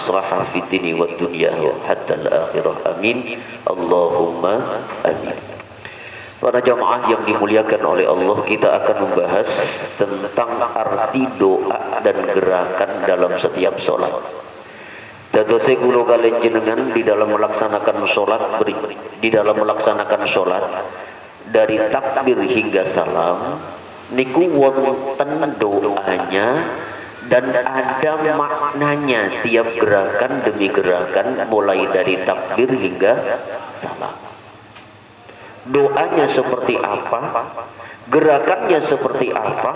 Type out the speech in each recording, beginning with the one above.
maslahah fid dini wad dunya hatta al-akhirah. Amin. Allahumma amin. Para jamaah yang dimuliakan oleh Allah, kita akan membahas tentang arti doa dan gerakan dalam setiap sholat. Dadose kula kalian jenengan di dalam melaksanakan sholat dari takbir hingga salam niku wonten doanya dan ada maknanya tiap gerakan demi gerakan mulai dari takbir hingga salam. Doanya seperti apa, gerakannya seperti apa,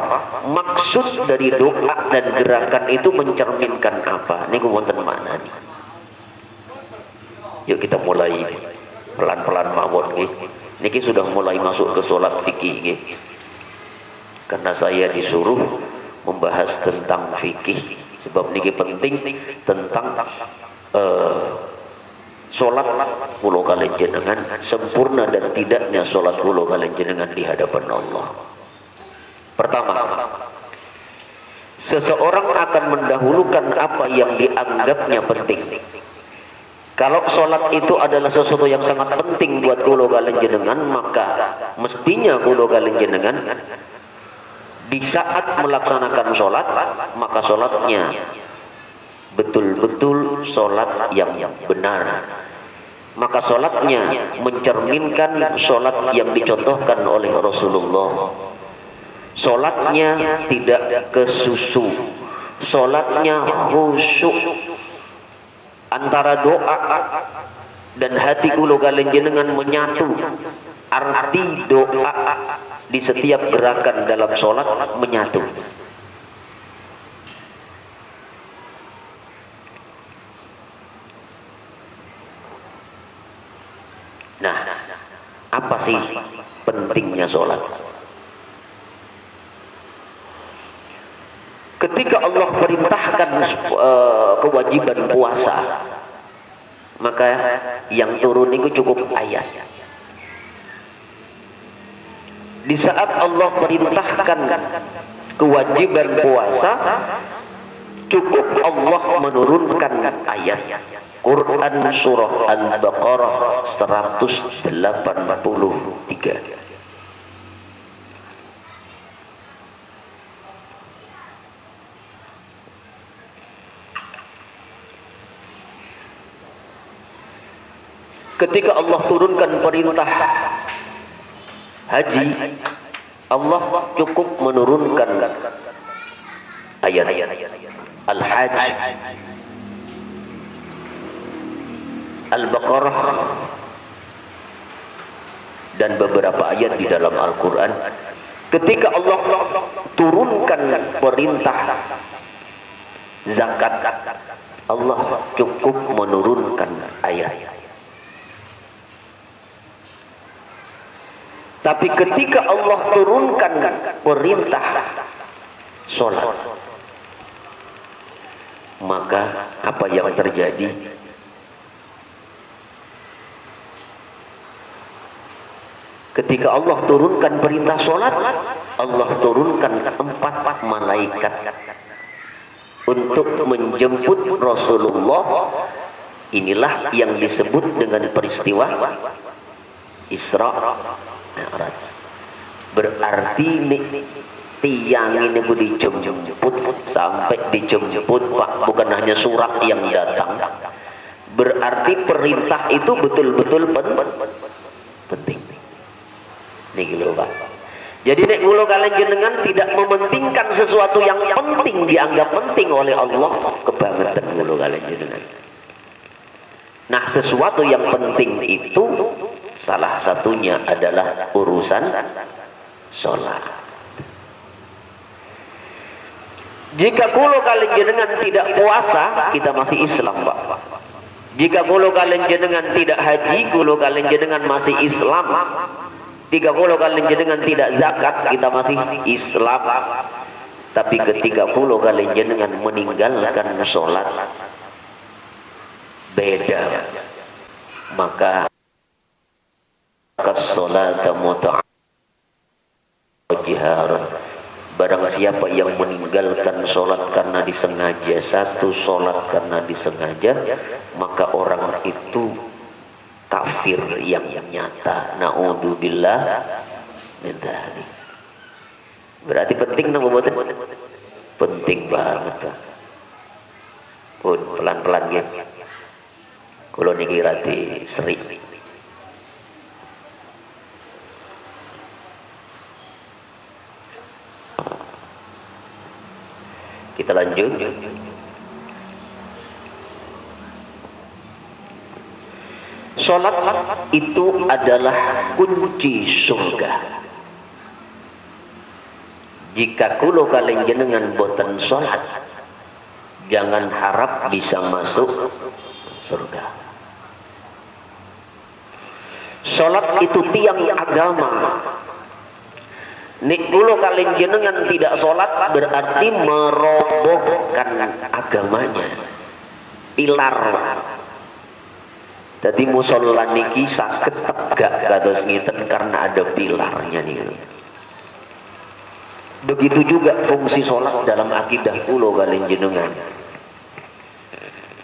maksud dari doa dan gerakan itu mencerminkan apa. Ini wonten makna nih. Yuk kita mulai pelan-pelan mawon nggih. Niki sudah mulai masuk ke sholat fikih nggih. Karena saya disuruh membahas tentang fikih sebab niki penting tentang sholat kula kalian jenengan, sempurna dan tidaknya sholat kula kalian jenengan di hadapan Allah. Pertama, seseorang akan mendahulukan apa yang dianggapnya penting. Kalau sholat itu adalah sesuatu yang sangat penting buat kula kalian jenengan, maka mestinya kula kalian jenengan di saat melaksanakan sholat, maka sholatnya betul-betul sholat yang benar. Maka sholatnya mencerminkan sholat yang dicontohkan oleh Rasulullah. Sholatnya tidak kesusu, sholatnya khusyuk. Antara doa dan hati kula kalian jenengan menyatu. Arti doa di setiap gerakan dalam sholat menyatu. Nah, apa sih pentingnya sholat? Ketika Allah perintahkan kewajiban puasa, maka yang turun itu cukup ayat. Di saat Allah perintahkan kewajiban puasa, cukup Allah menurunkan ayat. Quran surah Al-Baqarah 183. Ketika Allah turunkan perintah haji, Allah cukup menurunkan ayat Al-Hajj, Al-Baqarah, dan beberapa ayat di dalam Al-Quran. Ketika Allah turunkan perintah zakat, Allah cukup menurunkan ayat. Tapi ketika Allah turunkan perintah sholat, maka apa yang terjadi? Ketika Allah turunkan perintah sholat, Allah turunkan 4 malaikat untuk menjemput Rasulullah. Inilah yang disebut dengan peristiwa Isra Mi'raj. Berarti tiang ini dijemput, sampai dijemput Pak, bukan hanya surat yang datang. Berarti perintah itu betul-betul penting. Niki lho Pak. Jadi nek kula kalian jenengan tidak mementingkan sesuatu yang penting dianggap penting oleh Allah, kebangetan kula kalian jenengan. Nah, sesuatu yang penting itu salah satunya adalah urusan sholat. Jika kula kalian jenengan tidak puasa, kita masih Islam Pak. Jika kulo kalian jenengan tidak haji, kulo kalian jenengan masih Islam. Jika kulo kalian jenengan tidak zakat, kita masih Islam. Tapi ketika kulo kalian jenengan meninggalkan sholat, beda. Maka as-salata muta'ajjiharan. Barang siapa yang meninggalkan sholat karena disengaja, satu sholat karena disengaja, maka orang itu kafir yang nyata. Na'udzubillah min dzalik. Berarti penting nama buatan? Penting banget. Pun pelan-pelan gitu. Kalau niki rati seri. Kita lanjut. Sholat itu adalah kunci surga. Jika kulo kalian jenengan boten sholat, jangan harap bisa masuk surga. Sholat itu tiang agama. Nek kulo kalian jenengan tidak sholat berarti merobohkan agamanya, pilar. Jadi musola niki saged tegak kados ngiten karena ada pilarnya nih. Begitu juga fungsi sholat dalam akidah kulo kalian jenengan.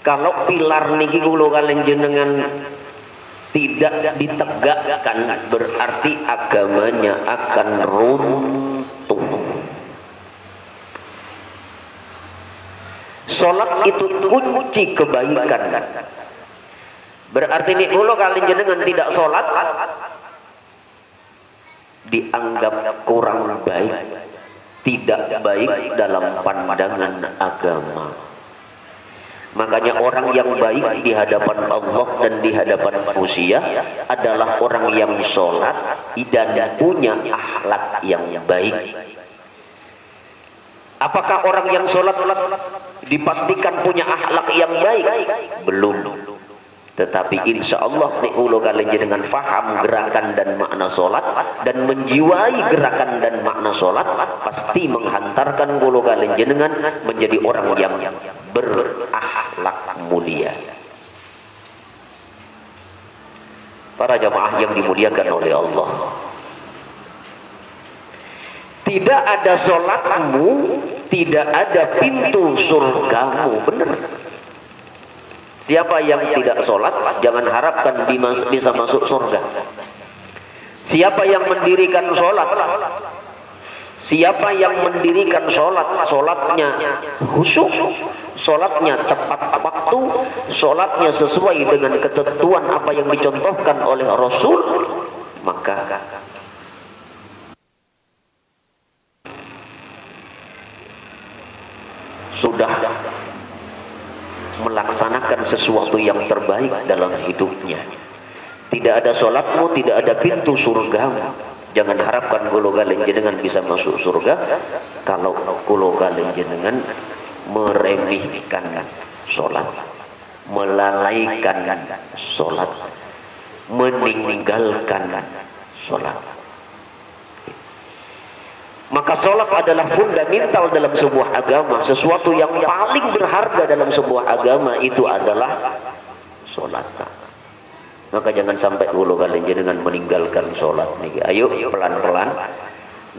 Kalau pilar niki kulo kalian jenengan tidak ditegakkan, berarti agamanya akan runtuh. Sholat itu kunci kebaikan. Berarti ini kalau kalian jenengan tidak sholat, dianggap kurang baik, tidak baik dalam pandangan agama. Makanya orang yang baik di hadapan Allah dan di hadapan manusia adalah orang yang sholat dan punya akhlak yang baik. Apakah orang yang sholat dipastikan punya akhlak yang baik? Belum. Tetapi insya Allah nek ulo kalian dengan faham gerakan dan makna sholat dan menjiwai gerakan dan makna sholat, pasti menghantarkan ulo kalian jenengan menjadi orang yang berakhlak mulia. Para jamaah yang dimuliakan oleh Allah, tidak ada sholatmu, tidak ada pintu surgamu. Benar. Siapa yang tidak sholat, jangan harapkan bisa masuk surga. Siapa yang mendirikan sholat, siapa yang mendirikan sholat, sholatnya khusyuk, sholatnya tepat waktu, sholatnya sesuai dengan ketentuan apa yang dicontohkan oleh Rasul, maka sudah melaksanakan sesuatu yang terbaik dalam hidupnya. Tidak ada sholatmu, tidak ada pintu surgamu. Jangan harapkan kulo kalian jenengan bisa masuk surga kalau kulo kalian jenengan meremehkan sholat, melalaikan sholat, meninggalkan sholat. Maka sholat adalah fundamental dalam sebuah agama. Sesuatu yang paling berharga dalam sebuah agama itu adalah sholat. Maka jangan sampai kulo kalian jenengan meninggalkan sholat. Ayo pelan-pelan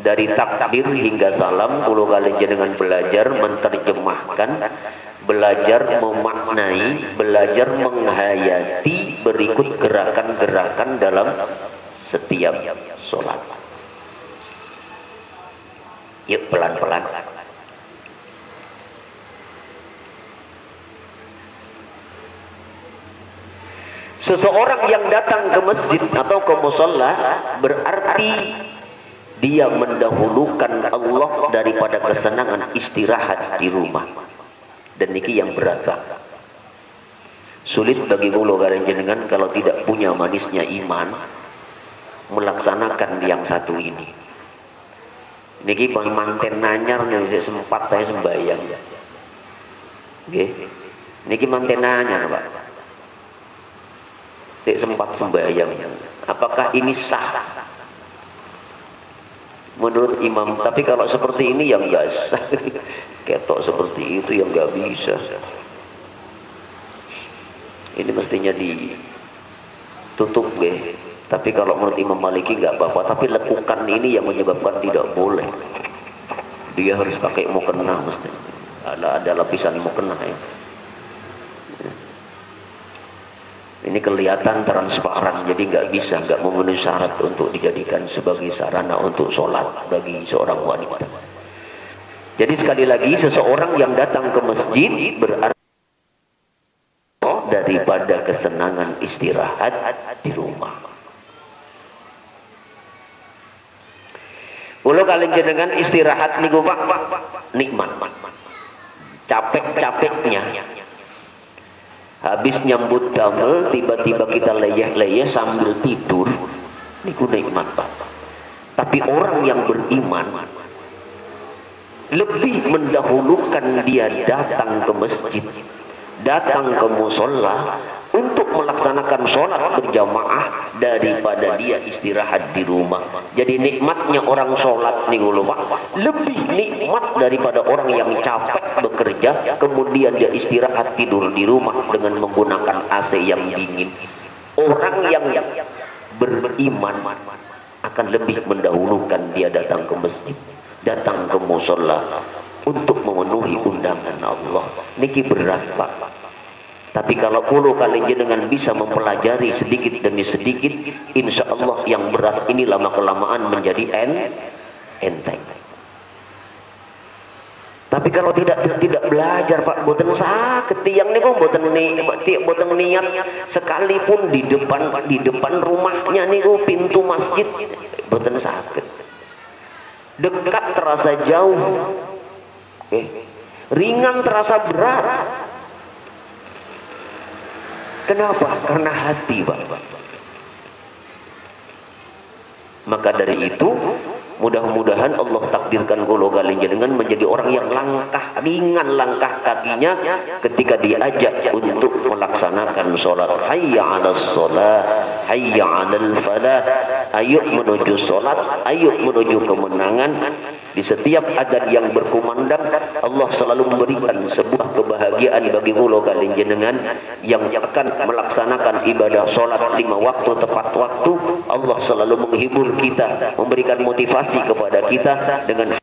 dari takbir hingga salam kulo kalian jenengan belajar menerjemahkan, belajar memaknai, belajar menghayati berikut gerakan-gerakan dalam setiap sholat. Yuk pelan-pelan. Seseorang yang datang ke masjid atau ke musholla berarti dia mendahulukan Allah daripada kesenangan istirahat di rumah. Dan niki yang berat. Sulit bagi kulo kalian jenengan kalau tidak punya manisnya iman melaksanakan yang satu ini. Niki manten nanyar nih sempat saya sembahyang. Nggih. Niki manten nanyar, Pak. tidak sempat sembahyang. Apakah ini sah menurut imam? Tapi kalau seperti ini yang nggak sah. Ketok seperti itu yang nggak bisa. Ini mestinya ditutup deh. Tapi kalau menurut Imam Maliki nggak apa-apa. Tapi lekukan ini yang menyebabkan tidak boleh. Dia harus pakai mukena mesti. Ada lapisan mukena ya. Ini kelihatan transparan, jadi nggak bisa, nggak memenuhi syarat untuk dijadikan sebagai sarana untuk sholat bagi seorang wanita. Jadi sekali lagi, seseorang yang datang ke masjid berarti daripada kesenangan istirahat di rumah. Kalau kalian jenengan istirahat nih Pak, nikmat, capek-capeknya. Habis nyambut damel, tiba-tiba kita leyeh-leyeh sambil tidur, niku nikmat Pak. Tapi orang yang beriman lebih mendahulukan dia datang ke masjid, datang ke musola untuk melaksanakan sholat berjamaah daripada dia istirahat di rumah. Jadi nikmatnya orang sholat nih Pak lebih nikmat daripada orang yang capek bekerja kemudian dia istirahat tidur di rumah dengan menggunakan AC yang dingin. Orang yang beriman akan lebih mendahulukan dia datang ke masjid, datang ke musola untuk memenuhi undangan Allah. Niki berat Pak. Tapi kalau kalian jenengan bisa mempelajari sedikit demi sedikit, insya Allah yang berat ini lama kelamaan menjadi enteng. Tapi kalau tidak belajar Pak, boten sakit tiang niku, boten niat sekalipun di depan rumahnya niku pintu masjid boten sakit. Dekat terasa jauh, ringan terasa berat. Kenapa? Karena hati Pak. Maka dari itu mudah-mudahan Allah takdirkan kula kalian jenengan menjadi orang yang ringan langkah kakinya ketika diajak untuk melaksanakan sholat. Hayya 'alas sholat, hayya 'alal falah. Ayo menuju sholat, ayo menuju kemenangan. Di setiap adzan yang berkumandang, Allah selalu memberikan sebuah kebahagiaan bagi kula kalian jenengan yang akan melaksanakan ibadah sholat 5 waktu tepat waktu. Allah selalu menghibur kita, memberikan motivasi kepada kita dengan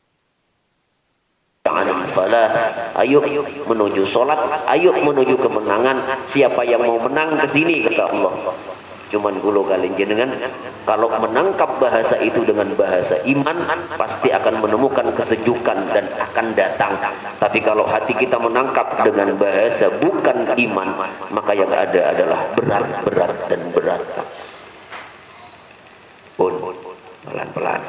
ayo menuju sholat, ayo menuju kemenangan. Siapa yang mau menang ke sini kata Allah. Cuman kula kalian jenengan kalau menangkap bahasa itu dengan bahasa iman pasti akan menemukan kesejukan dan akan datang. Tapi kalau hati kita menangkap dengan bahasa bukan iman, maka yang ada adalah berat dan berat. Pelan-pelan.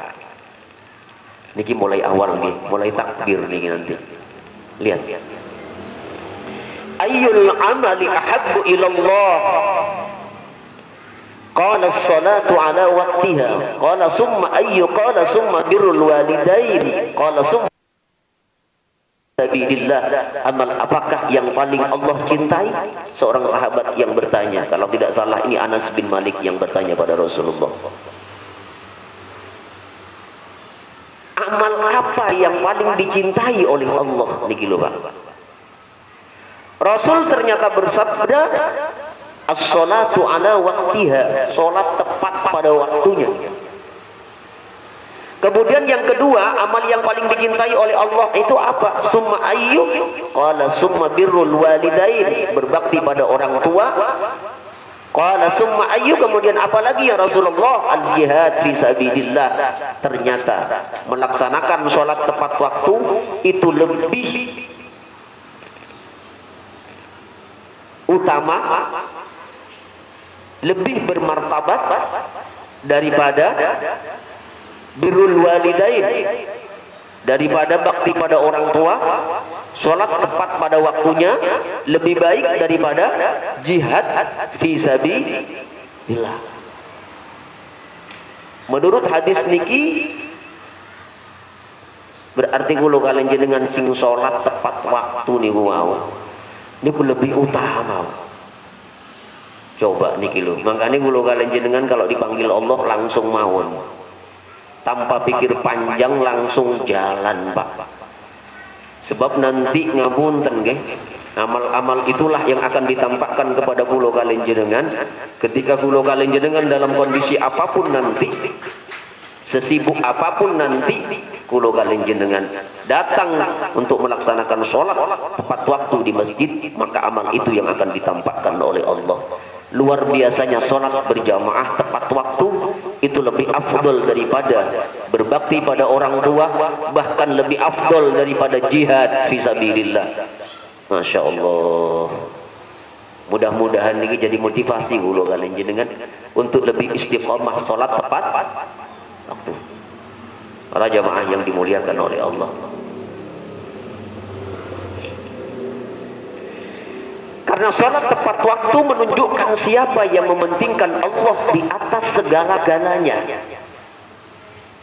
Niki mulai awal nih, mulai takbir nih nanti. Lihat. Ayyul amali ahabbu ilallah. Qala as-salatu ala waqtiha. Qala summa ayyu? Qala summa birrul walidain. Qala summa sabilillah. Amal apakah yang paling Allah cintai? Seorang sahabat yang bertanya. Kalau tidak salah ini Anas bin Malik yang bertanya pada Rasulullah. Amal apa yang paling dicintai oleh Allah? Niki lho Pak. Rasul ternyata bersabda, as-salatu ala waqtiha, salat tepat pada waktunya. Kemudian yang kedua, amal yang paling dicintai oleh Allah itu apa? Summa ayyu? Qala summa birrul walidain, berbakti pada orang tua. Qala summa ayyu? Kemudian apa lagi ya Rasulullah? Al-jihad fi sabilillah. Ternyata melaksanakan salat tepat waktu itu lebih utama, lebih bermartabat daripada birrul walidain, daripada bakti pada orang tua. Sholat tepat pada waktunya lebih baik daripada jihad fi sabilillah. Menurut hadis niki berarti kula kalian jenengan sing sholat tepat waktu niku wau niku lebih utama. Coba niki lho, makanya kula kalian jenengan kalau dipanggil Allah langsung mawon. Tanpa pikir panjang langsung jalan, Pak. Sebab nanti ngapunten nggih, amal-amal itulah yang akan ditampakkan kepada kula kalian jenengan ketika kula kalian jenengan dalam kondisi apapun nanti, sesibuk apapun nanti, kula kalian jenengan datang untuk melaksanakan sholat tepat waktu di masjid, maka amal itu yang akan ditampakkan oleh Allah. Luar biasanya sholat berjamaah tepat waktu itu lebih afdol daripada berbakti pada orang tua, bahkan lebih afdol daripada jihad fisabilillah. Masya Allah. Mudah-mudahan ini jadi motivasi kula kalian jenengan untuk lebih istiqomah sholat tepat waktu. Para jamaah yang dimuliakan oleh Allah. Karena sholat tepat waktu menunjukkan siapa yang mementingkan Allah di atas segala-galanya.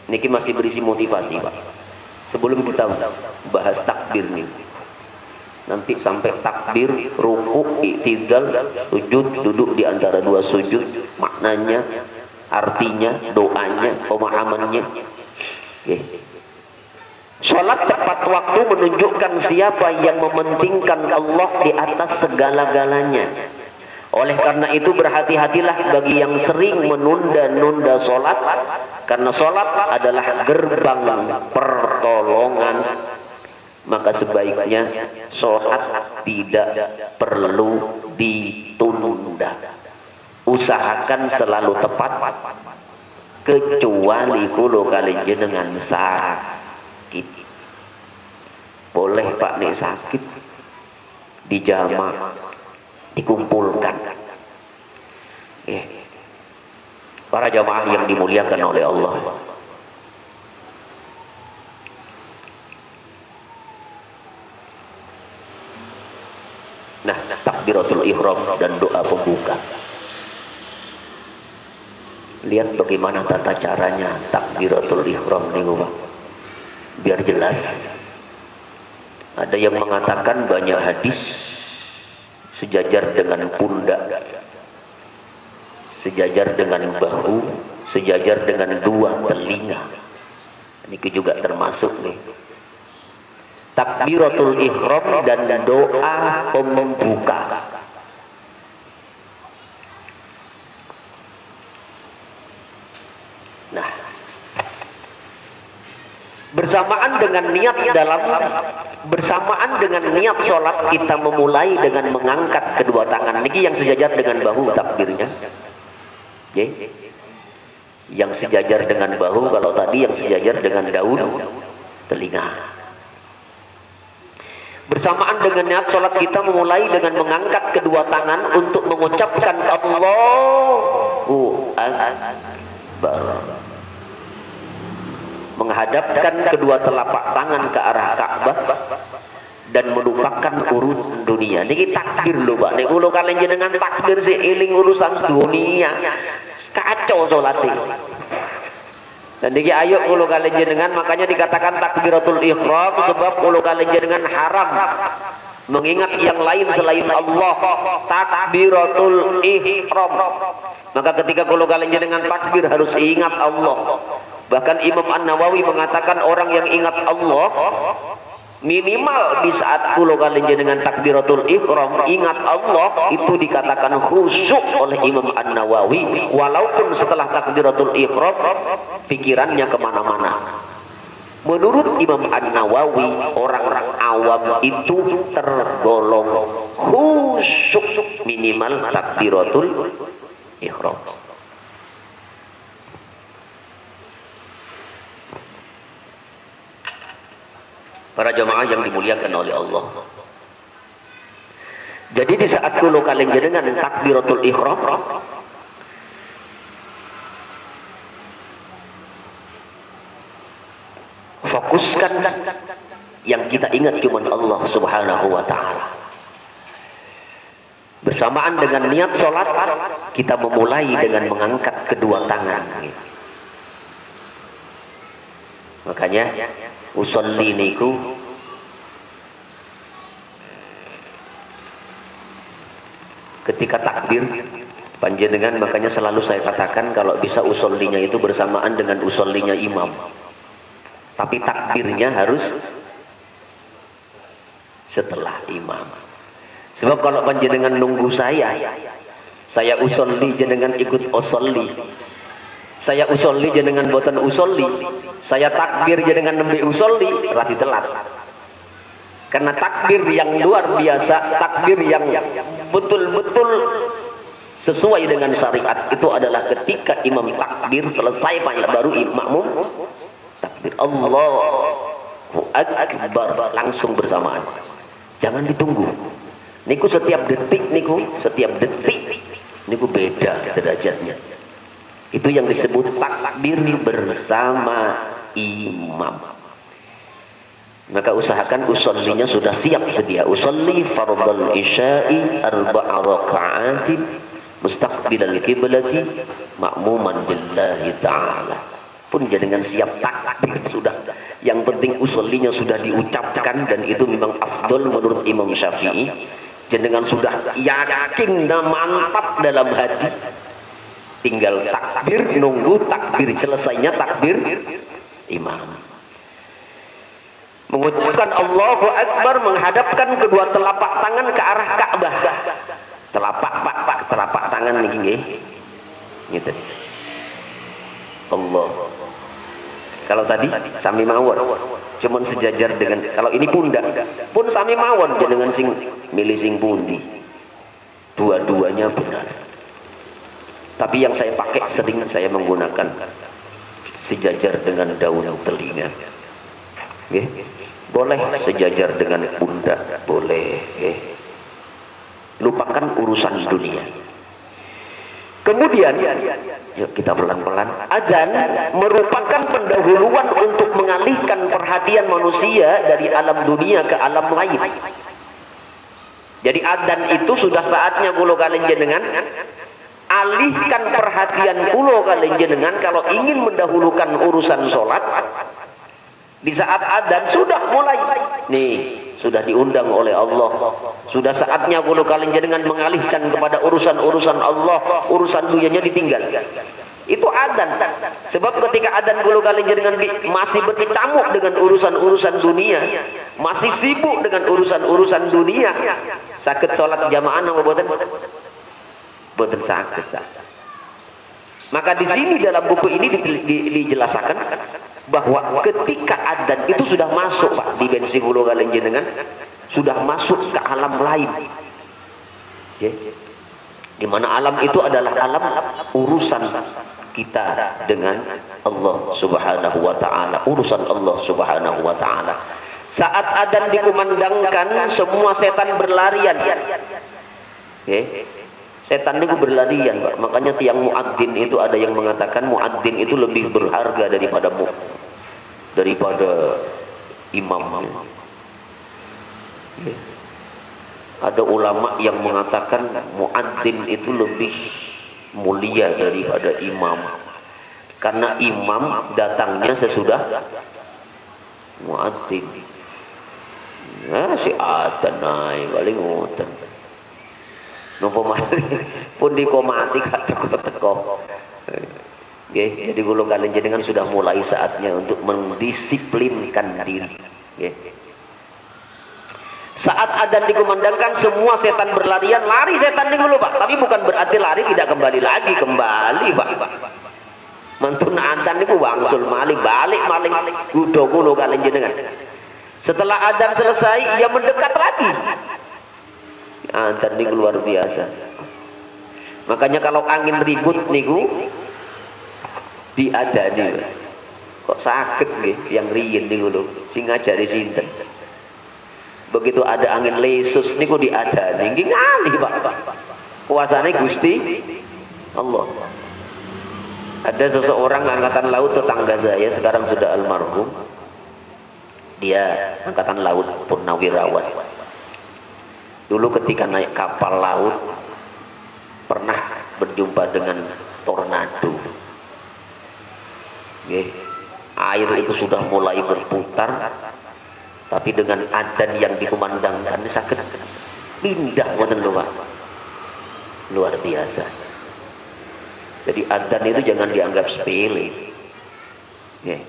Niki masih berisi motivasi, Pak. Sebelum kita bahas takbir nih, nanti sampai takbir, ruku, i'tidal, sujud, duduk di antara dua sujud, maknanya, artinya, doanya, pemahamannya. Okay. Sholat tepat waktu menunjukkan siapa yang mementingkan Allah di atas segala-galanya. Oleh karena itu berhati-hatilah bagi yang sering menunda-nunda sholat, karena sholat adalah gerbang pertolongan. Maka sebaiknya sholat tidak perlu ditunda. Usahakan selalu tepat, kecuali kulo kalian jenengan sakit. Boleh Pak nih sakit dijama, dikumpulkan. Para jamaah yang dimuliakan oleh Allah. Nah, takbiratul ihram dan doa pembuka. Lihat bagaimana tata caranya takbiratul ihram nih, Pak. Biar jelas. Ada yang mengatakan banyak hadis sejajar dengan pundak, sejajar dengan bahu, sejajar dengan dua telinga. Ini juga termasuk nih. Takbiratul ihram dan doa pembuka. Nah, bersamaan dengan niat sholat kita memulai dengan mengangkat kedua tangan. Niki yang sejajar dengan bahu takbirnya. Yang sejajar dengan bahu, kalau tadi yang sejajar dengan daun telinga. Bersamaan dengan niat sholat kita memulai dengan mengangkat kedua tangan untuk mengucapkan Allahu Akbar. Menghadapkan kedua telapak tangan ke arah Ka'bah dan melupakan urusan dunia. Niki takbir lho, Pak. Nek kula kalian jenengan takbir sih eling urusan dunia. Kacau salate. Dan niki ayo kula kalian jenengan, makanya dikatakan takbiratul ihram, sebab kula kalian jenengan haram mengingat yang lain selain Allah. Takbiratul ihram. Maka ketika kula kalian jenengan takbir harus ingat Allah. Bahkan Imam An-Nawawi mengatakan orang yang ingat Allah minimal di saat kula kalian jenengan takbiratul ihram ingat Allah, itu dikatakan khusyuk oleh Imam An-Nawawi, walaupun setelah takbiratul ihram pikirannya kemana-mana. Menurut Imam An-Nawawi, orang awam itu tergolong khusyuk minimal takbiratul ihram. Para jamaah yang dimuliakan oleh Allah. Jadi di saat kula kalian jenengan takbiratul ihram, fokuskan yang kita ingat cuma Allah Subhanahu wa taala. Bersamaan dengan niat sholat, kita memulai dengan mengangkat kedua tangan. Makanya usolli niku ketika takbir Panjenengan makanya selalu saya katakan kalau bisa usollinya itu bersamaan dengan usollinya imam. Tapi takbirnya harus setelah imam. Sebab kalau panjenengan nunggu saya usolli jenengan ikut usolli. Saya usolli jenengan boten usolli. Saya takbir jenengan nembe usolli, rati telat. Karena takbir yang luar biasa, takbir yang betul-betul sesuai dengan syariat itu adalah ketika imam takbir selesai baru makmum takbir Allahu Akbar langsung bersamaan. Jangan ditunggu. Niku setiap detik niku beda derajatnya. Itu yang disebut takbir bersama imam. Maka usahakan usollinya sudah siap sedia. Usolli fardhal isya'i 4 raka'atin mustaqbilal kiblati ma'muman billahi ta'ala. Pun jangan siap takbir sudah. Yang penting usollinya sudah diucapkan dan itu memang afdol menurut Imam Syafi'i. Jangan sudah yakin dan mantap dalam hati. Tinggal takbir, nunggu takbir selesainya takbir imam. Mengucapkan Allahu Akbar menghadapkan kedua telapak tangan ke arah Ka'bah. Telapak tangan niki nggih. Gitu. Allah. Kalau tadi sami mawon, cuman sejajar dengan kalau ini pundak. Pun sami mawon jenengan sing milih sing pundi. Dua-duanya benar. Tapi yang saya pakai sering saya menggunakan sejajar dengan daun telinga. Nggih. Boleh sejajar dengan pundak, boleh. Nggih. Lupakan urusan dunia. Kemudian, yuk kita pelan-pelan. Adzan merupakan pendahuluan untuk mengalihkan perhatian manusia dari alam dunia ke alam lain. Jadi adzan itu sudah saatnya kula kalian jenengan alihkan perhatian kula kalian jenengan kalau ingin mendahulukan urusan sholat. Di saat adzan sudah mulai. Nih. Sudah diundang oleh Allah. Sudah saatnya kula kalian jenengan mengalihkan kepada urusan-urusan Allah, urusan dunianya ditinggal. Itu adzan. Sebab ketika adzan kula kalian jenengan masih berkecamuk dengan urusan-urusan dunia, masih sibuk dengan urusan-urusan dunia, sakit sholat jamaah napa boten? Boten sakit. Maka di sini dalam buku ini dijelaskan bahwa ketika adzan itu sudah masuk Pak di bensi kula kalian jenengan sudah masuk ke alam lain. Ya. Di mana alam itu adalah alam urusan kita dengan Allah Subhanahu wa taala, urusan Allah Subhanahu wa taala. Saat adzan dikumandangkan semua setan berlarian. Ya. Setan itu berlarian, Pak. Makanya tiang muadzin itu ada yang mengatakan muadzin itu lebih berharga daripada imam. Ya. Ada ulama yang mengatakan muadzin itu lebih mulia daripada imam. Karena imam datangnya sesudah muadzin. Nah, si adzan naik paling ngoten. Nopo mati pun dikomati gak teko-teko. Nggih, jadi kula kalian jenengan sudah mulai saatnya untuk mendisiplinkan diri. Nggih. Saat adzan dikumandangkan semua setan berlarian, lari setan niku lho Pak. Tapi bukan berarti lari tidak kembali lagi, kembali Pak. Mantun adzan niku wangsul malih, balik malih kudu kula kalian jenengan. Setelah adzan selesai, ia mendekat lagi. Adzan niku luar biasa. Makanya kalau angin ribut niku diadani. Kok sakit nggih yang riyin niku lho, sing ngajari sinten. Begitu ada angin lesus niku diadani, nggih ngalih Pak. Kuasane Gusti Allah. Ada seseorang angkatan laut tetangga saya sekarang sudah almarhum. Dia angkatan laut purnawirawan. Dulu ketika naik kapal laut pernah berjumpa dengan tornado. Air itu sudah mulai berputar, tapi dengan adzan yang dikumandangkan sakit pindah wonten luar biasa. Jadi adzan itu jangan dianggap sepele. Ya.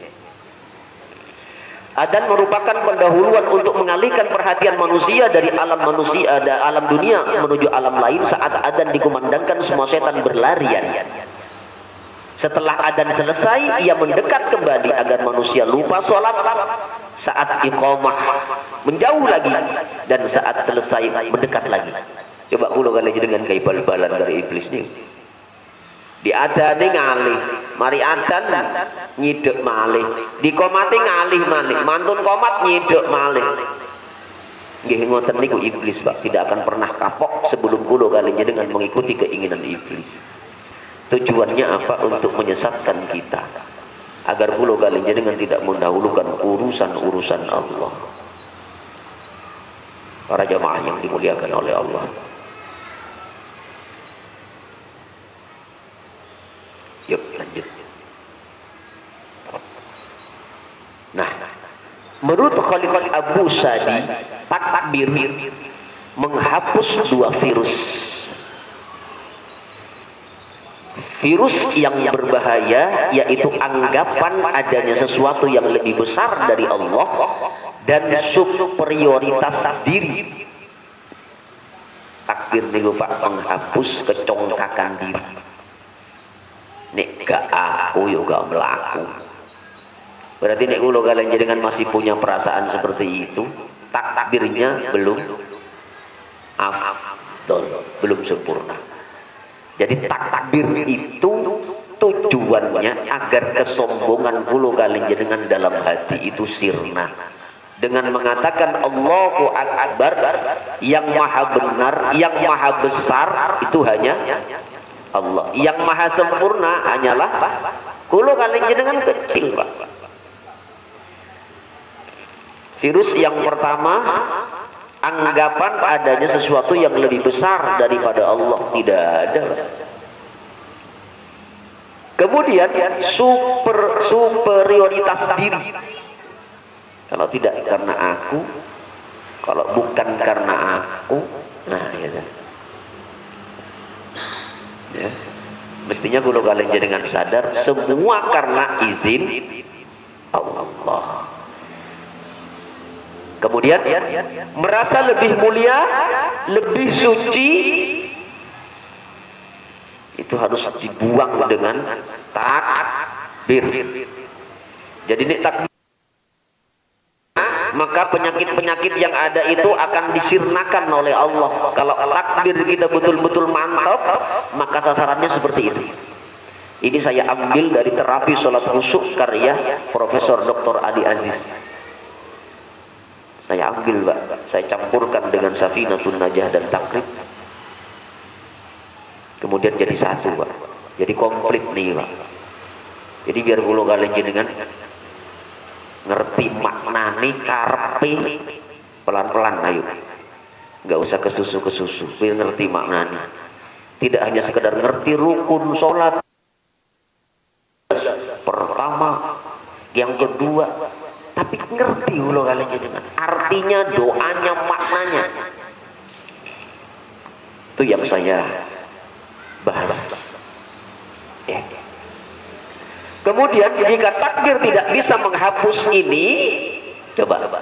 Adzan merupakan pendahuluan untuk mengalihkan perhatian manusia dari alam manusia, alam dunia menuju alam lain. Saat adzan dikumandangkan, semua setan berlarian. Setelah adzan selesai, ia mendekat kembali agar manusia lupa sholat. Saat iqamah menjauh lagi, dan saat selesai mendekat lagi. Coba kulo kali dengan kayak bal-balan dari iblis nih. Di adzane ngalih, mari adzan nyidek malih, di komate ngalih malih, mantun komat nyidek malih. Nggih ngoten niku iblis, Pak, tidak akan pernah kapok sebelum kulo kali dengan mengikuti keinginan iblis. Tujuannya apa? Untuk menyesatkan kita, agar kulo kali dengan tidak mendahulukan urusan-urusan Allah. Para jamaah yang dimuliakan oleh Allah. Yuk lanjut. Nah, menurut Khalifah Abu Sadi, takbir menghapus dua virus. Virus yang berbahaya, yaitu anggapan adanya sesuatu yang lebih besar dari Allah dan superioritas diri. Takbir niku Pak menghapus kecongkakan diri. Nek gak aku yo gak melaku. Berarti nek kula kalian jenengan masih punya perasaan seperti itu, takbirnya belum afdol, belum sempurna. Jadi takbir itu tujuannya agar kesombongan kula kalian jenengan dalam hati itu sirna. Dengan mengatakan Allahu Akbar, yang maha benar, yang maha besar itu hanya Allah. Yang maha sempurna hanyalah kulo kalian jenengan kecil, Pak. Virus yang pertama, anggapan adanya sesuatu yang lebih besar daripada Allah. Tidak ada. Kemudian superioritas diri. Kalau tidak karena aku, kalau bukan karena aku, nah ya. Ya. Mestinya kalau kalian jangan sadar semua karena izin Allah. Kemudian merasa lebih mulia, lebih suci, itu harus dibuang dengan takbir. Jadi ini takbir, maka penyakit-penyakit yang ada itu akan disirnakan oleh Allah. Kalau takbir kita betul-betul mantap, maka sasarannya seperti itu. Ini saya ambil dari terapi sholat khusyuk karya Profesor Dr. Ali Aziz. Saya ambil, Pak, saya campurkan dengan Safinatun Najah dan Takrib, kemudian jadi satu, Pak. Jadi komplit nih, Pak. Jadi biar kulo kalian jenengan ngerti maknani karepe pelan-pelan, ayo, nggak usah kesusu biar ngerti maknani. Tidak hanya sekedar ngerti rukun sholat pertama, yang kedua, tapi ngerti ulo kalian dengan artinya, doanya, maknanya. Itu yang saya bahas. Ya. Kemudian jika takbir tidak bisa menghapus ini, coba.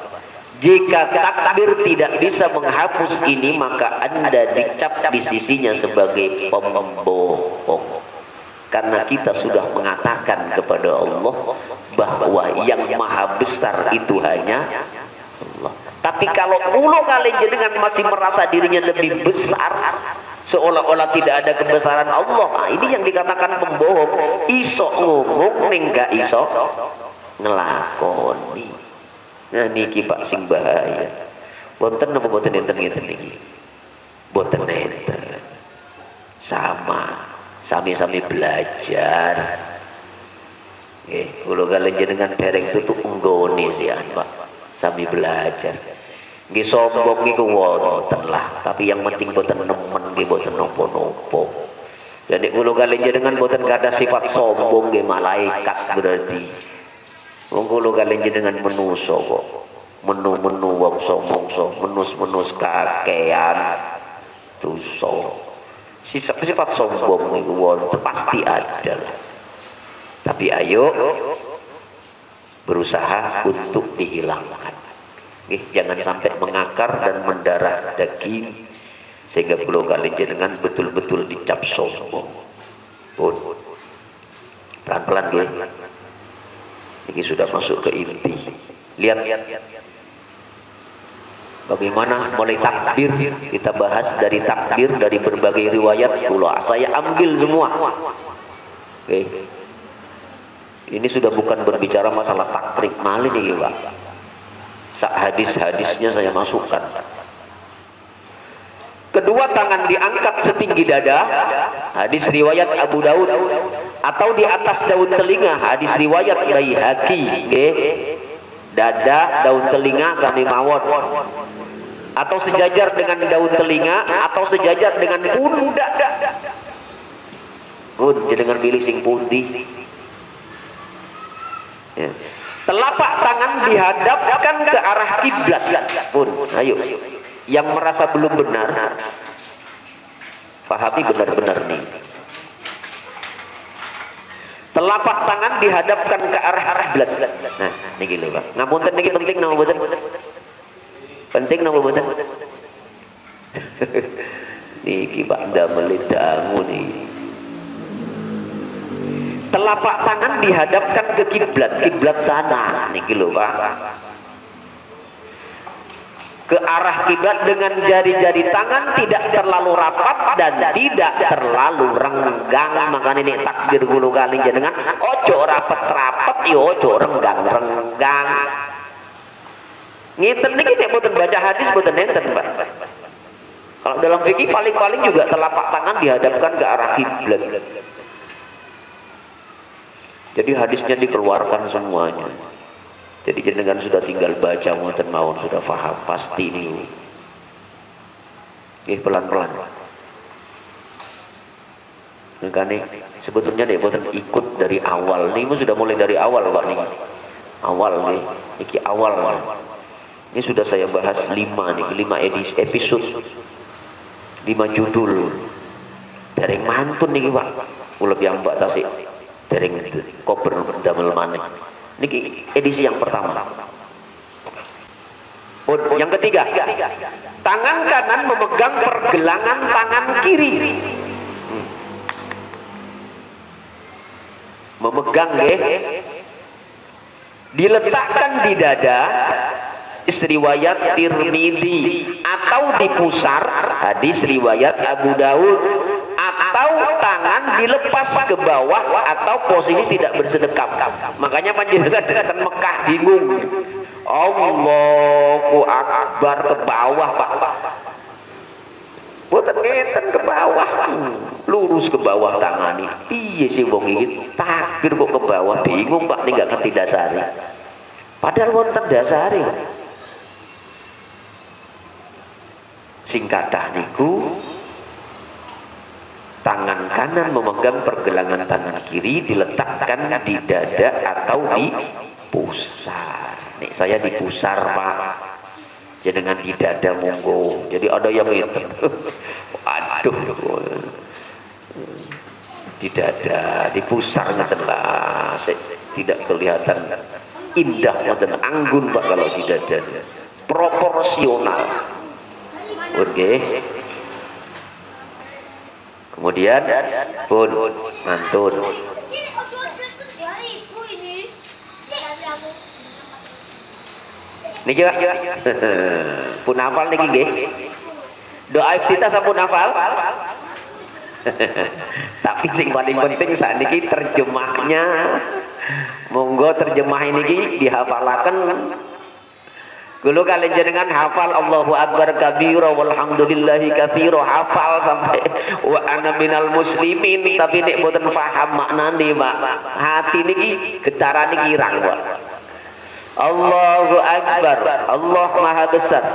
Jika takbir tidak bisa menghapus ini, maka Anda dicap di sisinya sebagai pembohong. Karena kita sudah mengatakan kepada Allah bahwa yang maha besar itu hanya Allah. Tapi kalau ulo kalian jenengan masih merasa dirinya lebih besar, seolah-olah tidak ada kebesaran Allah, nah, ini yang dikatakan pembohong. Iso ngomong ning gak iso ngelakoni. Nah niki Pak sing bahaya. Boten apa boten enten ngeten niki? Boten enten. Sami-sami belajar. Nggih, kula kalian jenengan dereng tutuk nggone sian, Pak. Sami belajar. Nggih sombong niku wonten lah, tapi yang penting boten nemen nggih, boten napa-napa. Jadi kula kalian jenengan boten kada sifat sombong nggih, malaikat berarti. Wong kula kalian jenengan manusa kok. Menu-menu wong mongso, menus-menus kakean dosa. Sifat sombong niku wonten pasti ada. Tapi ayo berusaha untuk dihilangkan. Jangan sampai mengakar dan mendarah daging sehingga pulau kali jenengan betul-betul dicap sombong. Pun pelan-pelan nggih. Ini sudah masuk ke inti. Lihat bagaimana mulai takbir, kita bahas dari takbir dari berbagai riwayat pula. Saya ambil semua. Oke. Ini sudah bukan berbicara masalah takrik malih nih, Pak. Hadis-hadisnya saya masukkan. Kedua tangan diangkat setinggi dada, hadis riwayat Abu Daud, atau di atas daun telinga, hadis riwayat Baihaqi, nggih. Dada, daun telinga sami mawon. Atau sejajar dengan daun telinga, atau sejajar dengan pundak. Pun jenengan pilih sing pundi. Ya. Telapak tangan dihadapkan ke arah kiblat. Pun, ayo. Yang merasa belum benar, pahami benar-benar nih. Telapak tangan dihadapkan ke arah kiblat. Nah, niki lho, Pak. Ngapunten niki penting napa mboten? Penting napa mboten? Niki Pak ndamel dangu niki. Telapak tangan dihadapkan ke kiblat sana, niki lho, Pak. Ke arah kiblat dengan jari-jari tangan tidak terlalu rapat dan tidak terlalu renggang. Makanya ini takbir gulu kali jenengan ojo rapet-rapet yo ojo renggang-renggang. Ngiten niki nek mboten baca hadis mboten enten, Pak. Kalau dalam fikih paling-paling juga telapak tangan dihadapkan ke arah kiblat. Jadi hadisnya dikeluarkan semuanya. Jadi jenengan sudah tinggal baca mboten mawon sudah paham pasti ini. Pelan-pelan. Makanya sebetulnya nek mboten ikut dari awal. Niku sudah mulai dari awal Pak nih. Awal nih. Iki awal. Ini sudah saya bahas 5 nih, 5 episode. 5 judul. Dereng mantun niki Pak. Kula yang Mbak Tasik. Dereng kober damel maneh. Niki edisi yang pertama. Yang ketiga, tangan kanan memegang pergelangan tangan kiri. Memegang nggih. Diletakkan di dada, riwayat Tirmidzi, atau dipusar, hadis riwayat Abu Daud, atau tangan dilepas ke bawah atau posisi tidak bersedekap. Makanya panjenengan datang Mekah bingung. Allahu Akbar ke bawah, Pak. Boten ngeten ke bawah. Lurus ke bawah tangani. Piye sih wong iki takbir kok ke bawah bingung Pak ning gak ngerti dasare. Padahal wonten dasare. Sing kathah niku tangan kanan memegang pergelangan tangan kiri diletakkan di dada atau di pusar. Nih saya di pusar Pak, jenengan di dada monggo. Jadi ada yang itu, aduh, di dada, di pusar ngeten lah, tidak kelihatan indah ngeten anggun Pak kalau di dada, proporsional, oke. Kemudian pun mantun. Niki Pak. Pun hafal niki nggih. Doa iftitah sampun hafal. Tapi sing paling penting saat niki terjemahnya. Monggo terjemah niki dihafalaken. Kulo kalian jenengan hafal Allahu Akbar kabira walhamdulillahi katsira, hafal sampai wa ana minal muslimin, tapi nek boten paham maknane Pak, hati niki getaran niki irang Pak. Allahu Akbar, Allah Maha Besar,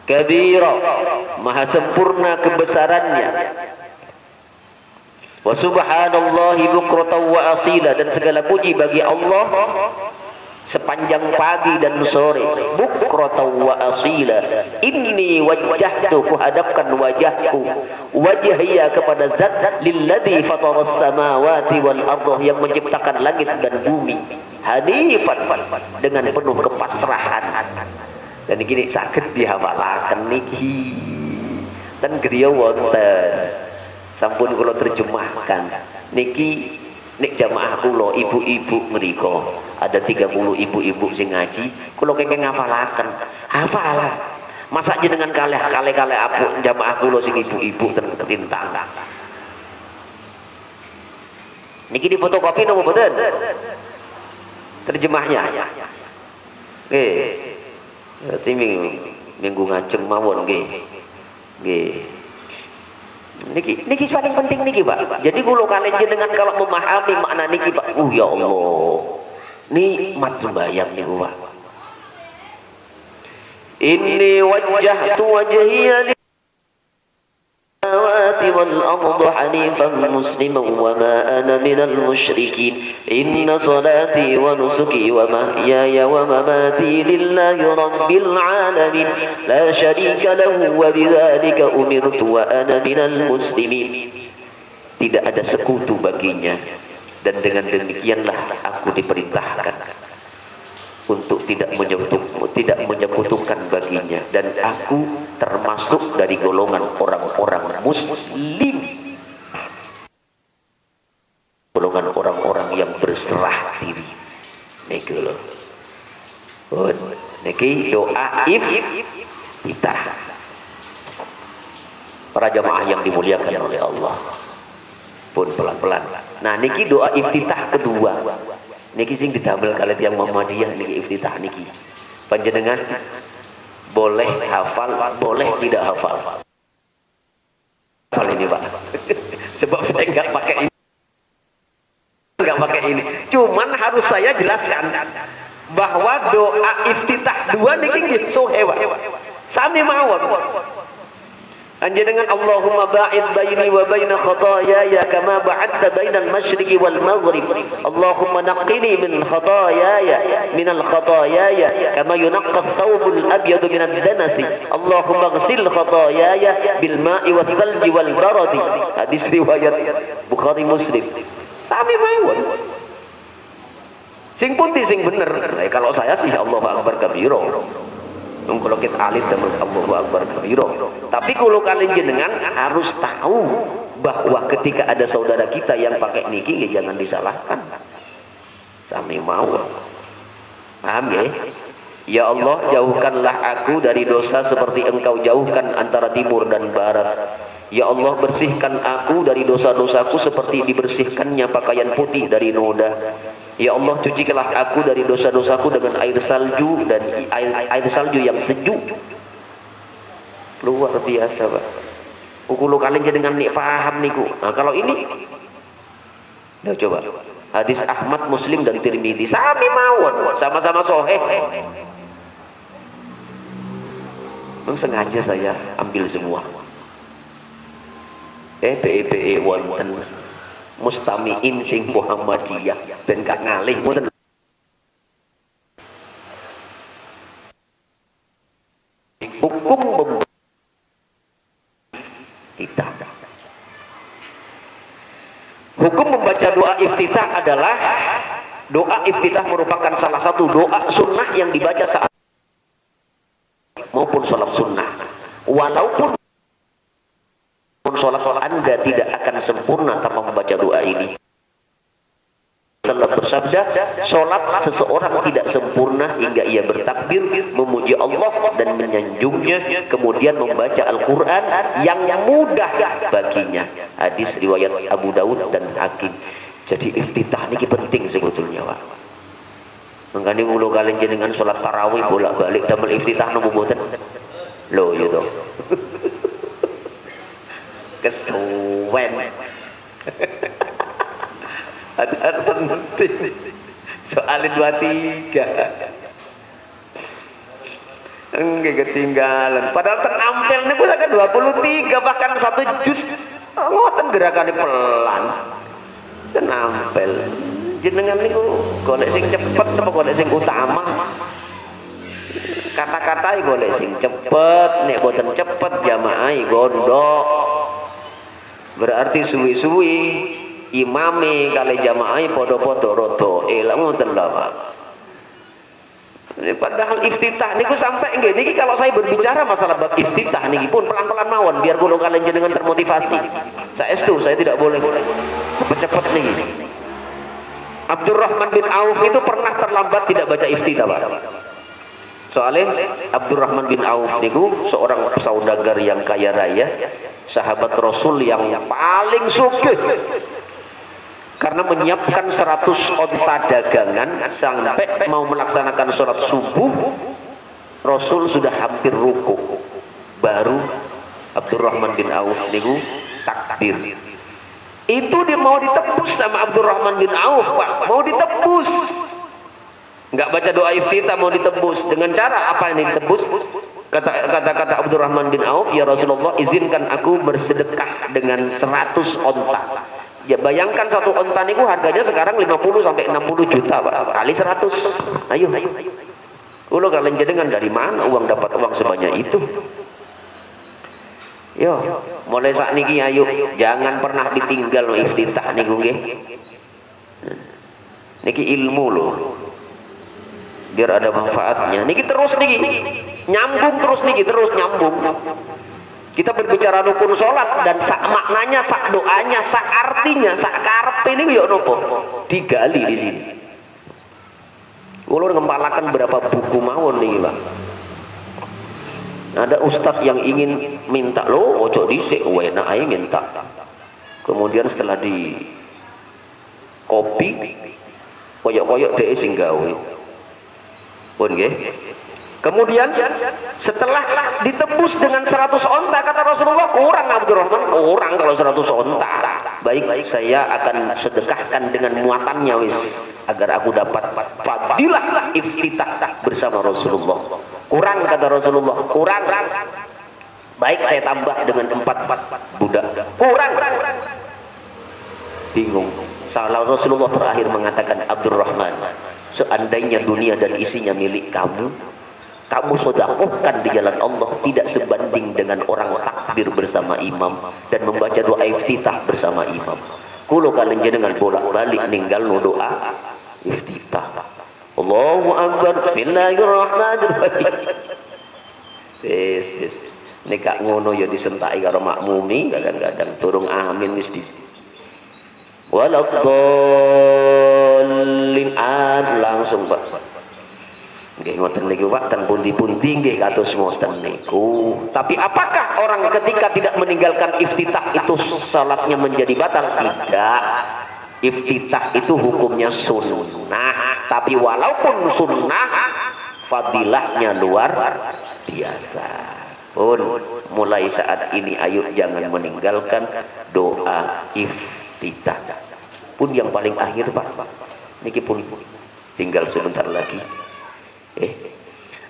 kabira, Maha sempurna kebesarannya, wa subhanallahi bukratan wa asila, dan segala puji bagi Allah sepanjang pagi dan sore, bukratan wa asila. Inni wajjahtu, kuhadapkan wajahku, wajhiya kepada zat lilladzi fataras samawati wal ardh, yang menciptakan langit dan bumi, hanifan, dengan penuh kepasrahan. Dan gini sakit dihafalaken niki. Dan griya wonten sampun kula terjemahkan niki. Nek jamaah kula ibu-ibu mriko ada 30 ibu-ibu sing ngaji, kula kenging ngafalaken. Hafalan. Masa jenengan kalih aku jamaah kula sing ibu-ibu tintang. Niki di fotokopi napa mboten? Terjemahnya. Nggih. Berarti minggu ngajeng mawon nggih. Nggih. Niki paling penting niki, Pak. Jadi kula kalian jenengan kalau memahami makna niki, Pak, ya Allah, nikmat sembahyang niku, Pak. Inni wajjahtu wajhiya lil-samawati wal ardi hanifan musliman wa ma ana minal musyrikin. Inna salati wa nusuki wa mahyaya wa mamati lillahi rabbil alamin la syarika lahu wa bidzalika umirtu wa ana minal muslimin. Tidak ada sekutu baginya, dan dengan demikianlah aku diperintahkan untuk tidak menyekutukan baginya, dan aku termasuk dari golongan orang-orang muslim, golongan orang-orang yang berserah diri. Niki lho. Niki doa iftitah. Para jamaah yang dimuliakan oleh Allah, pun pelan-pelan. Nah niki doa iftitah kedua. Niki sing didamel kalian yang Muhammadiyah niki iftitah niki. Panjenengan boleh hafal, boleh tidak hafal. Hafal ini, Pak. Sebab saya nggak pakai ini. Cuman harus saya jelaskan bahwa doa iftitah dua niki sohe, Pak. Sami mawon. Anjenengan Allahumma ba'id baini wa baina khataayaya kama ba'adta bainal masyriqi wal maghrib. Allahumma naqqini min khataayaya minal khataayaya kama yunqqa ath-thawbul abyadu minad danasi. Allahumma ghsil khataayaya bil ma'i wath thalji wal baradi. Hadis riwayat Bukhari Muslim. Sami mawon. Sing pundi sing bener. Nah, kalau saya sih Allahu akbar kabira. Kalau kita alit dan Allahu akbar kabira. Tapi kalau kalian jenengan harus tahu bahwa ketika ada saudara kita yang pakai niki, ya jangan disalahkan. Sami mau. Paham ya? Ya Allah, jauhkanlah aku dari dosa seperti Engkau jauhkan antara timur dan barat. Ya Allah, bersihkan aku dari dosa-dosaku seperti dibersihkannya pakaian putih dari noda. Ya Allah, cucikanlah aku dari dosa-dosaku dengan air salju, dan air salju yang sejuk. Luar biasa, Pak. Kulo kalian jenengan nih paham niku. Nah, kalau ini udah coba. Hadis Ahmad, Muslim dan Tirmidzi sami mawon, sama-sama sahih. Sengaja saya ambil semua. PE wonten mustamiin sing Muhammadiyah ben gak ngalih ngoten. Hukum kita. Hukum membaca doa iftitah adalah doa iftitah merupakan salah satu doa sunnah yang dibaca saat maupun sholat sunnah. Walaupun sholat Anda tidak akan sempurna tanpa membaca doa ini. Allah bersabda, sholat seseorang tidak sempurna hingga ia bertakbir, memuji Allah dan menyanjungnya, kemudian membaca Al-Quran yang mudah baginya. Hadis riwayat Abu Dawud dan Hakim. Jadi iftitah ini penting sebetulnya, Pak. Mengkani mulu kalian jenengan sholat tarawih bolak-balik damel iftitah nopo boten. Loh gitu. Kesuwen. Ada penting. Soalin 23. Enggak ketinggalan. Padahal tenampilnya pun akan 23 bahkan 1 juz. Ngoten gerakannya pelan. Tenampil. jenengan niku golek sing cepet apa golek sing utama? Kata-katai golek sing cepet, nek boten cepet jamaah gondok. Berarti suwi-suwi imame kali jamaah podo-podo roto. Lah ngoten lho, Pak. Padahal iftitah niku sampai nggih niki kalau saya berbicara masalah bab iftitah niki pun pelan-pelan mawon biar kula kalian jenengan termotivasi. Saestu saya tidak boleh cepet-cepet niki. Abdurrahman bin Auf itu pernah terlambat tidak baca iftitah, Pak. Soalnya Abdurrahman bin Auf niku seorang saudagar yang kaya raya, sahabat Rasul yang paling sugih. Karena menyiapkan 100 onta dagangan sampai mau melaksanakan sholat subuh, Rasul sudah hampir ruku. Baru Abdurrahman bin Auf niku takbir. Itu dia mau ditebus sama Abdurrahman bin Auf, Pak. Mau ditebus. Enggak baca doa iftitah, mau ditebus. Dengan cara apa yang ditebus? Kata Abdurrahman bin Auf, ya Rasulullah, izinkan aku bersedekah dengan 100 onta. Ya bayangkan satu onta niku harganya sekarang 50 sampai 60 juta, Pak. Kali 100. Ayo. Ulo kalian jenengan dari mana uang dapat uang sebanyak itu? Yo, mulai saat niki ayo jangan pernah ditinggal iftitah niku nggih. Niki ilmu loh. Biar ada manfaatnya. Niki terus niki. Nyambung terus niki, terus nyambung. Kita berbicara rukun sholat dan sak maknanya, sak doanya, sak artinya, sak karepe ini yo nopo digali di sini. Ulun ngempalakan berapa buku mawon nih, Pak. Ada ustadz yang ingin minta lo ojo dhisik wena ae minta. Kemudian setelah di kopi koyok-koyok dhek sing gawe. Pun nggih. Kemudian setelah ditebus dengan 100 onta, kata Rasulullah, kurang Abdurrahman, kurang kalau 100 onta. Baik, saya akan sedekahkan dengan muatannya wis agar aku dapat fadilah iftitah bersama Rasulullah. Kurang, kata Rasulullah, kurang. Baik, saya tambah dengan 4 budak. Kurang. Bingung. Salah Rasulullah terakhir mengatakan, Abdurrahman, seandainya dunia dan isinya milik kamu sedekahkan di jalan Allah tidak sebanding dengan orang takbir bersama imam dan membaca doa iftitah bersama imam. Kulo kalian jenengan bolak-balik ninggal no doa iftitah. Allahu akbar, bismillahirrahmanirrahim. Yes. Nek gak ngono ya disentaki karo makmumi, kadang-kadang turung amin wis di. Waladhdallin langsung, Pak. Nggih ngoten niku Pak, ten pundi-pundi nggih kados ngoten niku. Tapi apakah orang ketika tidak meninggalkan iftitah itu salatnya menjadi batal? Tidak. Iftitah itu hukumnya sunnah, tapi walaupun sunnah fadilahnya luar biasa. Pun mulai saat ini ayo jangan meninggalkan doa iftitah. Pun yang paling akhir, Pak. Niki pun tinggal sebentar lagi.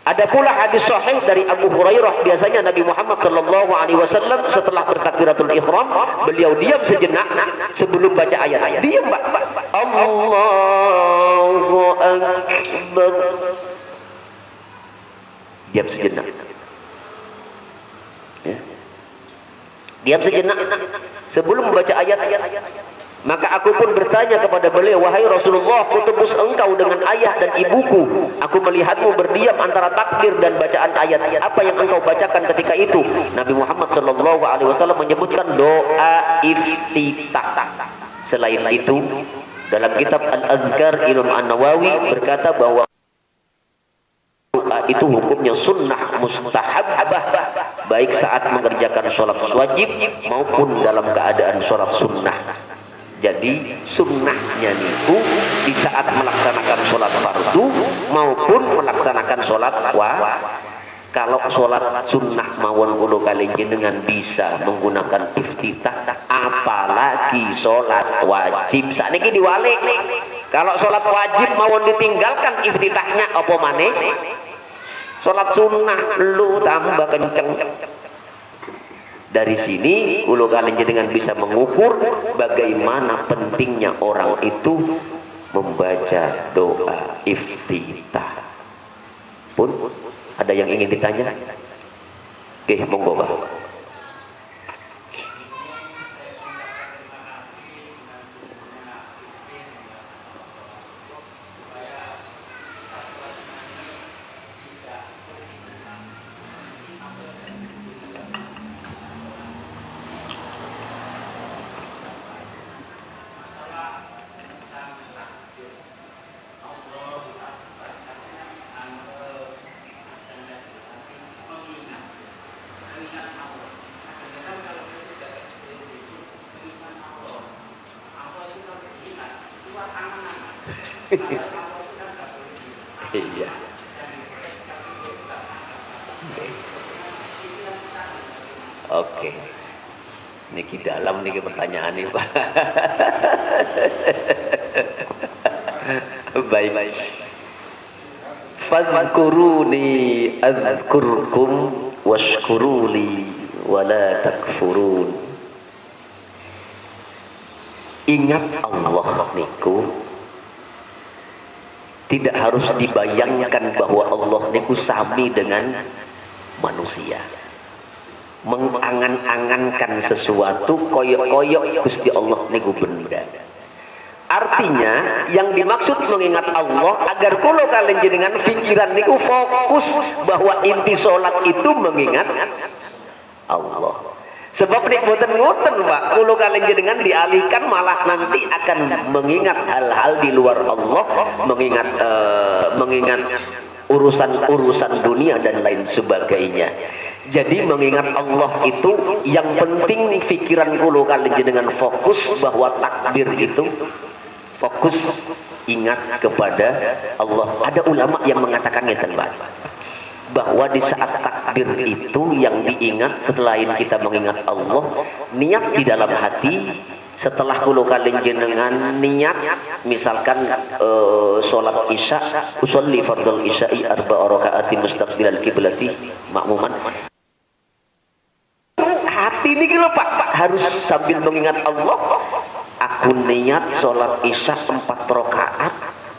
Ada pula hadis sahih dari Abu Hurairah, biasanya Nabi Muhammad sallallahu alaihi wasallam setelah bertakbiratul ihram beliau diam sejenak sebelum baca ayat. Diam, Pak. Allahu akbar. Diam sejenak. Ya. Diam sejenak sebelum membaca ayat-ayat. Maka aku pun bertanya kepada beliau, wahai Rasulullah, kutebus engkau dengan ayah dan ibuku. Aku melihatmu berdiam antara takbir dan bacaan ayat. Apa yang engkau bacakan ketika itu? Nabi Muhammad SAW menyebutkan doa iftitah. Selain itu, dalam kitab Al-Azkar Imam An-Nawawi berkata bahwa doa itu hukumnya sunnah mustahabah, baik saat mengerjakan sholat wajib maupun dalam keadaan sholat sunnah. Jadi sunnahnya niku di saat melaksanakan sholat fardu maupun melaksanakan sholat kalau sholat sunnah mawon kulo kali jenengan bisa menggunakan iftitah, apalagi sholat wajib. Saat ini diwalik. Kalau sholat wajib mawon ditinggalkan iftitahnya apa maneh? Sholat sunnah lu tambah kenceng. Dari sini ulo kalian jenengan bisa mengukur bagaimana pentingnya orang itu membaca doa iftitah. Pun ada yang ingin ditanya? Oke, monggo Pak. Iya. Oke. Niki dalam niki pertanyaan ini Pak. Baik. Fadhkuruni adzkurkum washkuruli wala takfurun. Ingat Allah niku tidak harus dibayangkan bahwa Allah niku sami dengan manusia. Mengangan-angankan sesuatu koyok-koyok Gusti Allah niku benda. Artinya yang dimaksud mengingat Allah agar kulo kalian jenengan pikiran niku fokus bahwa inti sholat itu mengingat Allah. Sebab nek boten ngoten Pak, kulo kalian jenengan dialihkan malah nanti akan mengingat hal-hal di luar Allah, mengingat urusan-urusan dunia dan lain sebagainya. Jadi mengingat Allah itu yang penting pikiran kulo kalian jenengan fokus bahwa takbir itu fokus ingat kepada Allah. Ada ulama yang mengatakan ngeten Pak, bahwa di saat takbir itu yang diingat selain kita mengingat Allah, niat di dalam hati. Setelah kulo kalian jenengan niat misalkan sholat isya, usolli fardhul isya'i arba'a raka'atin mustaqbilal kiblati makmuman, hati ini lho Pak harus sambil mengingat Allah. Aku niat sholat isya 4 rakaat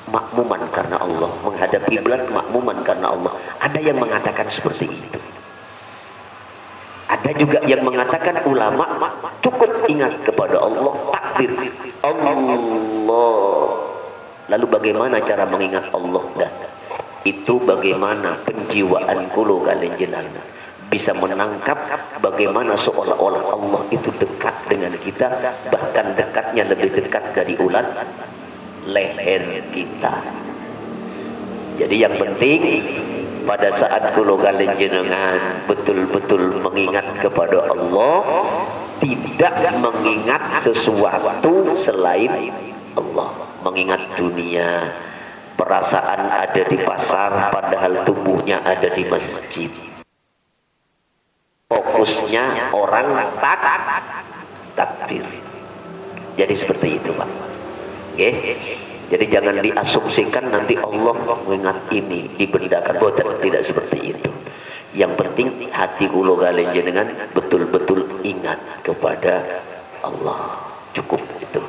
makmuman karena Allah, menghadap kiblat makmuman karena Allah. Ada yang mengatakan seperti itu. Ada juga yang mengatakan ulama cukup ingat kepada Allah, takbir Allah. Lalu bagaimana cara mengingat Allah? Dan itu bagaimana penjiwaan kulo kalian jenengan bisa menangkap bagaimana seolah-olah Allah itu dekat dengan kita, bahkan dekatnya lebih dekat dari ulat leher kita. Jadi yang penting pada saat kulo kalian jenengan betul-betul mengingat kepada Allah, tidak mengingat sesuatu selain Allah. Mengingat dunia, perasaan ada di pasar padahal tubuhnya ada di masjid. Fokusnya orang takbir. Jadi seperti itu Pak. Oke. Jadi jangan diasumsikan nanti Allah mengingat ini dibendakan, boten, tidak seperti itu. Yang penting hati kula kalian jenengan betul-betul ingat kepada Allah. Cukup itu.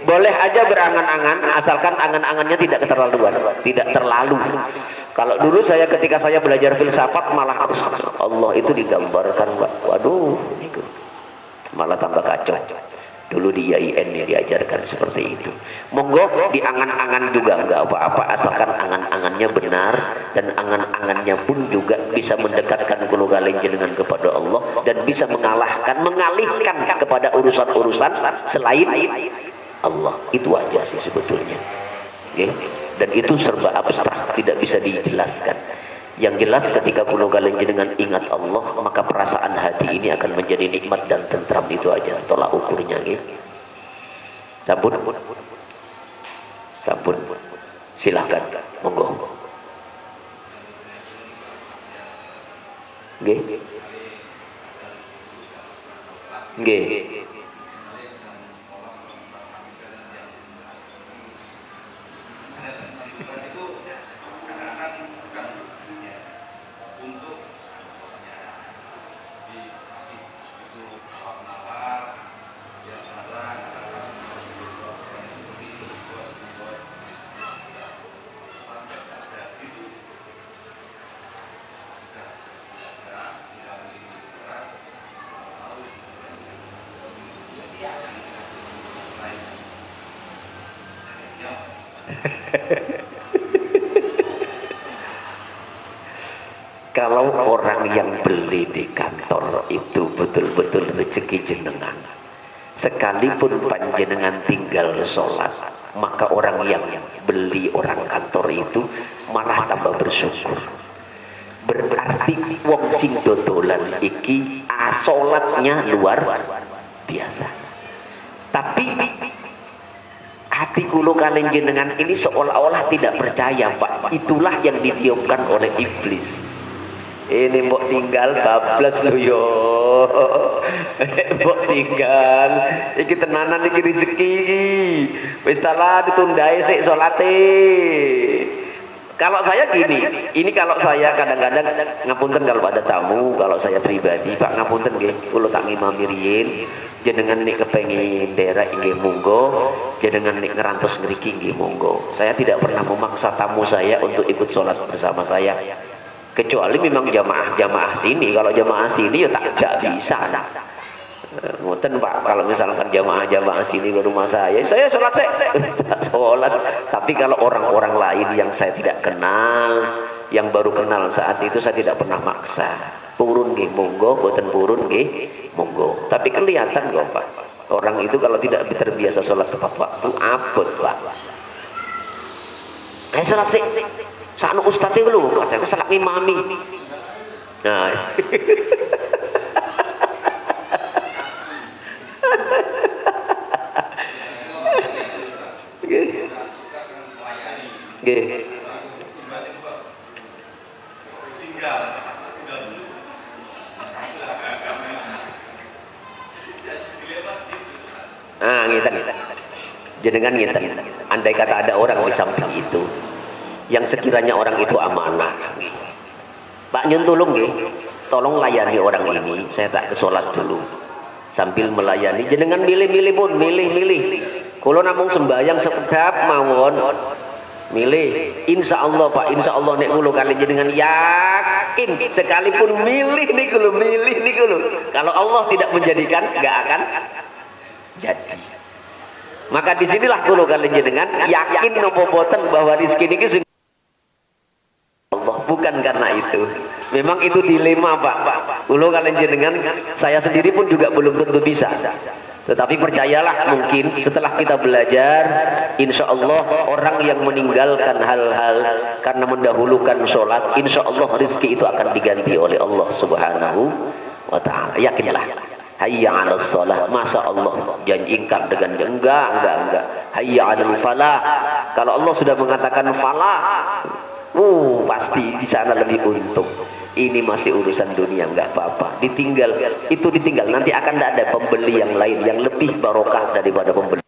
Boleh aja berangan-angan asalkan angan-angannya tidak keterlaluan, tidak terlalu. Kalau dulu saya ketika saya belajar filsafat malah Allah itu digambarkan, waduh, itu malah tambah kacau. Dulu di IAIN diajarkan seperti itu. Monggo diangan-angan juga enggak apa-apa asalkan angan-angannya benar dan angan-angannya pun juga bisa mendekatkan kulo kalian jenengan kepada Allah dan bisa mengalihkan kepada urusan-urusan selain Allah. Itu aja sih sebetulnya. Okay? Dan itu serba abstrak, tidak bisa dijelaskan. Yang jelas ketika kulo kalian jenengan ingat Allah, maka perasaan hati ini akan menjadi nikmat dan tentram. Itu aja tolak ukurnya. Okay? Sampun, sampun, silahkan, monggo. Nggih, nggih. Kalau orang yang beli di kantor itu betul-betul rezeki jenengan, sekalipun panjenengan tinggal sholat, maka orang yang beli orang kantor itu malah tambah bersyukur. Berarti wong sing dodolan iki sholatnya luar biasa. Tapi hati kulo kalian jenengan ini seolah-olah tidak percaya, Pak. Itulah yang ditiupkan oleh iblis. Ini mbok tinggal bablas lho yo. Mbok tinggal iki tenanan iki rezeki iki. Wis salah ditundai sik salate. Kalau saya gini, ini kalau saya kadang-kadang ngapunten kalau ada tamu, kalau saya pribadi, Pak ngapunten nggih, kula tak ngimami riyin, jenengan nek kepengin daerah nggih monggo, jenengan nek ngerantos ngriki nggih monggo. Saya tidak pernah memaksa tamu saya untuk ikut sholat bersama saya. Kecuali memang jamaah sini. Kalau jamaah sini ya tak bisa. Ngoten Pak, kalau misalkan jamaah sini ke rumah saya sholat sholat. Tapi kalau orang-orang lain yang saya tidak kenal, yang baru kenal saat itu, saya tidak pernah maksa. Purun nggih monggo, boten purun nggih monggo. Tapi kelihatan kok Pak, orang itu kalau tidak terbiasa sholat tepat waktu abot Pak. Sholat sih. Sakno ustadz itu lho, katanya salah ngimami. Nah, ngeten. Jenengan ngeten. Andai kata ada orang di samping itu, yang sekiranya orang itu amanah, Pak Nyun tolong nggih, tolong layani orang ini, saya tak ke sholat dulu. Sambil melayani, jenengan milih-milih pun, milih-milih. Kalau namung sembahyang sekedap mawon, milih. Insya Allah Pak, insya Allah nek kulo kali jenengan yakin, sekalipun milih nih kulo, milih nih kulo. Kalau Allah tidak menjadikan, nggak akan jadi. Maka disinilah kulo kali jenengan yakin nopo boten bahwa rezeki ini Allah, bukan karena itu. Memang itu dilema Pak. Kulo kalian jenengan, saya sendiri pun juga belum tentu bisa. Tetapi percayalah, mungkin setelah kita belajar, insya Allah orang yang meninggalkan hal-hal karena mendahulukan sholat, insya Allah rezeki itu akan diganti oleh Allah Subhanahu wa Ta'ala. Yakinlah. Hayya 'alas shalah, masa Allah janji ingkar dengan enggak. Hayya 'alal falah. Kalau Allah sudah mengatakan falah, pasti di sana lebih untung. Ini masih urusan dunia, nggak apa-apa. Ditinggal, itu ditinggal. Nanti akan ada pembeli yang lain yang lebih barokah daripada pembeli.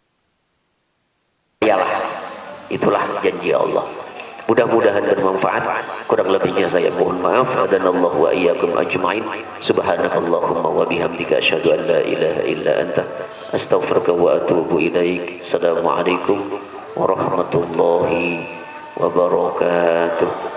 Iyalah, itulah janji Allah. Mudah-mudahan bermanfaat. Kurang lebihnya saya mohon maaf. Adanallahu wa iyyakum ajma'in. Subhanakallahumma wa bihamdika asyhadu an la ilaha illa anta astaghfiruka wa atubu ilaik. Assalamualaikum warahmatullahi wabarakatuh.